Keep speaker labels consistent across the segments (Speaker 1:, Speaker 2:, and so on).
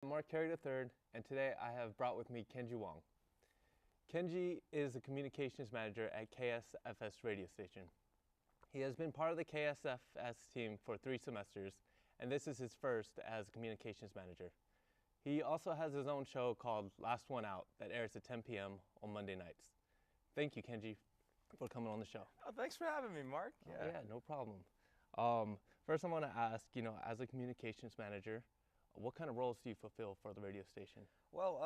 Speaker 1: I'm Mark Carey III, and today I have brought with me Kenji Wong. Kenji is a communications manager at KSFS radio station. He has been part of the KSFS team for 3 semesters, and this is his first as a communications manager. He also has his own show called Last One Out that airs at 10 p.m. on Monday nights. Thank you, Kenji, for coming on the show.
Speaker 2: Oh, thanks for having me, Mark.
Speaker 1: Yeah, no problem. First I want to ask, as a communications manager, what kind of roles do you fulfill for the radio station?
Speaker 2: Well,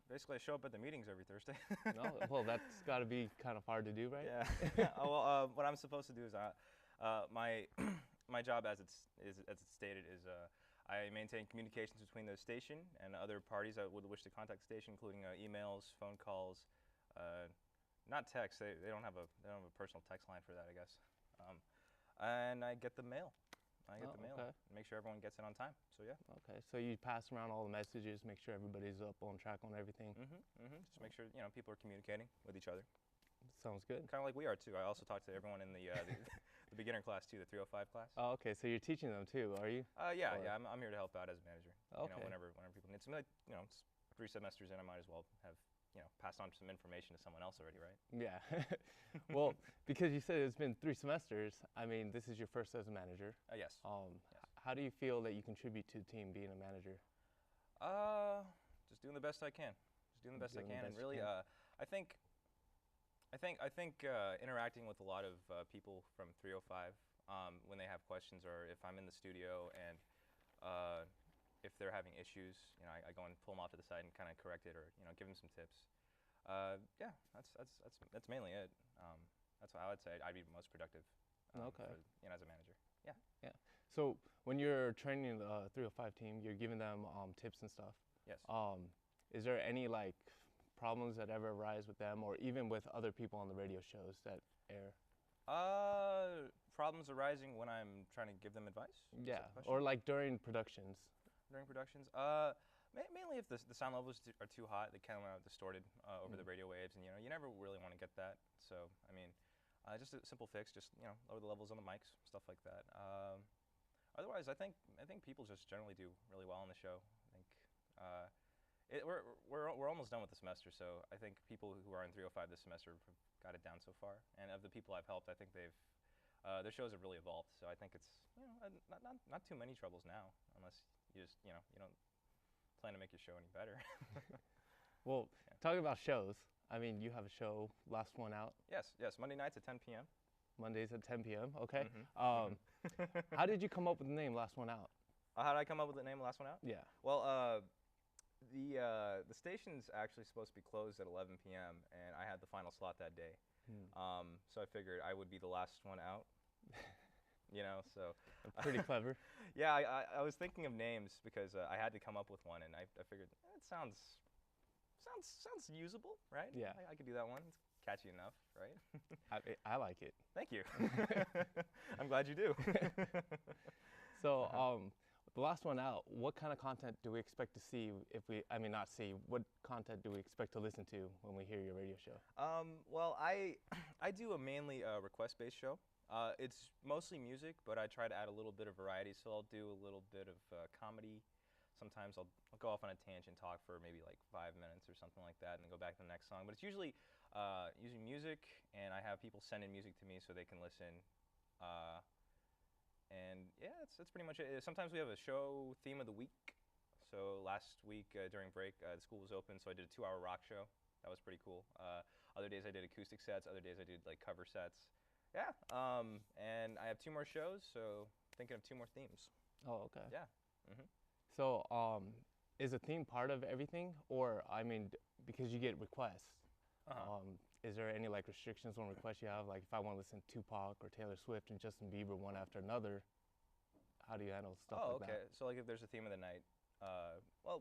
Speaker 2: basically I show up at the meetings every Thursday.
Speaker 1: No, well, that's got to be kind of hard to do, right?
Speaker 2: Yeah. Well, what I'm supposed to do is my my job, as it's stated, is I maintain communications between the station and other parties that would wish to contact the station, including emails, phone calls, not text. They don't have a personal text line for that, I guess. And I get the mail.
Speaker 1: Okay.
Speaker 2: And make sure everyone gets it on time. So yeah.
Speaker 1: Okay, so you pass around all the messages, make sure everybody's up on track on everything.
Speaker 2: Just make sure people are communicating with each other.
Speaker 1: Sounds good.
Speaker 2: Kind of like we are too. I also talk to everyone in the the beginner class too, the 305 class.
Speaker 1: Oh, okay, so you're teaching them too, are you?
Speaker 2: Yeah. I'm here to help out as a manager.
Speaker 1: Okay.
Speaker 2: Whenever people need something, it's 3 semesters in, I might as well have passed on some information to someone else already, right?
Speaker 1: Yeah. Well, because you said it's been 3 semesters, I mean, this is your first as a manager.
Speaker 2: Yes. Yes.
Speaker 1: How do you feel that you contribute to the team being a manager?
Speaker 2: Just doing the best I can. And really, I think interacting with a lot of people from 305 when they have questions, or if I'm in the studio and if they're having issues, I go and pull them off to the side and kind of correct it, or give them some tips. Yeah, that's mainly it. That's what I would say I'd be most productive.
Speaker 1: Okay.
Speaker 2: As a manager. Yeah.
Speaker 1: Yeah. So when you're training the 305 team, you're giving them tips and stuff.
Speaker 2: Yes.
Speaker 1: Is there any problems that ever arise with them, or even with other people on the radio shows that air?
Speaker 2: Problems arising when I'm trying to give them advice?
Speaker 1: Yeah, or during productions.
Speaker 2: During productions? Mainly if the sound levels are too hot, they kind of distorted over the radio waves, and you never really want to get that. So, I mean, just a simple fix, just lower the levels on the mics, stuff like that. Otherwise, I think people just generally do really well on the show. I think we're almost done with the semester, so I think people who are in 305 this semester have got it down so far. And of the people I've helped, I think their shows have really evolved. So I think it's not too many troubles now, unless you just you don't plan to make your show any better.
Speaker 1: Well, talking about shows, I mean, you have a show, Last One Out.
Speaker 2: Yes, Monday nights at 10 p.m.
Speaker 1: Mondays at 10 p.m. Okay. How did you come up with the name Last One Out?
Speaker 2: How did I come up with the name Last One Out?
Speaker 1: Yeah.
Speaker 2: Well, the station's actually supposed to be closed at 11 p.m. and I had the final slot that day. So I figured I would be the last one out. So
Speaker 1: pretty clever.
Speaker 2: Yeah, I was thinking of names because I had to come up with one, and I figured it sounds usable, right?
Speaker 1: Yeah.
Speaker 2: I could do that one. It's catchy enough, right?
Speaker 1: I like it.
Speaker 2: Thank you. I'm glad you do.
Speaker 1: So, the Last One Out, what kind of content do we expect to see what content do we expect to listen to when we hear your radio show?
Speaker 2: Well, I do a mainly request-based show. It's mostly music, but I try to add a little bit of variety, so I'll do a little bit of comedy. Sometimes I'll go off on a tangent, talk for maybe 5 minutes or something like that, and then go back to the next song. But it's usually using music, and I have people send in music to me so they can listen. And yeah, that's pretty much it. Sometimes we have a show theme of the week. So last week during break, the school was open, so I did a 2-hour rock show. That was pretty cool. Other days I did acoustic sets. Other days I did cover sets. Yeah, and I have 2 more shows, so thinking of 2 more themes.
Speaker 1: Oh, okay.
Speaker 2: Yeah.
Speaker 1: So, is a theme part of everything, or because you get requests? Is there any restrictions on requests you have? If I want to listen to Tupac or Taylor Swift and Justin Bieber one after another, how do you handle stuff like that?
Speaker 2: Oh, okay. So if there's a theme of the night, well,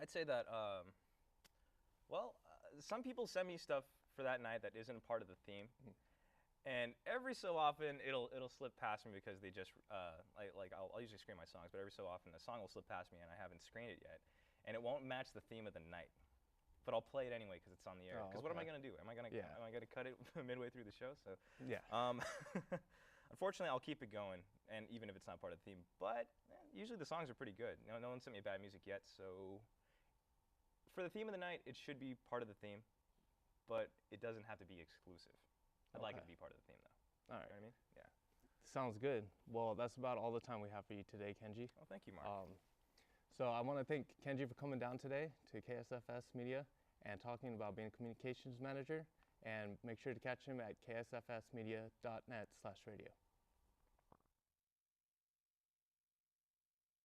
Speaker 2: I'd say that some people send me stuff for that night that isn't part of the theme. And every so often, it'll slip past me because they just I'll usually screen my songs, but every so often a song will slip past me and I haven't screened it yet, and it won't match the theme of the night. But I'll play it anyway because it's on the air. Because what am I gonna do? Am I gonna cut it midway through the show? So
Speaker 1: yeah.
Speaker 2: unfortunately, I'll keep it going, and even if it's not part of the theme. But usually the songs are pretty good. No one sent me bad music yet, so for the theme of the night, it should be part of the theme, but it doesn't have to be exclusive. I'd like it to be part of the theme, though.
Speaker 1: All right.
Speaker 2: You know what I mean? Yeah.
Speaker 1: Sounds good. Well, that's about all the time we have for you today, Kenji.
Speaker 2: Well, thank you, Mark.
Speaker 1: So I want to thank Kenji for coming down today to KSFS Media and talking about being a communications manager. And make sure to catch him at ksfsmedia.net/radio.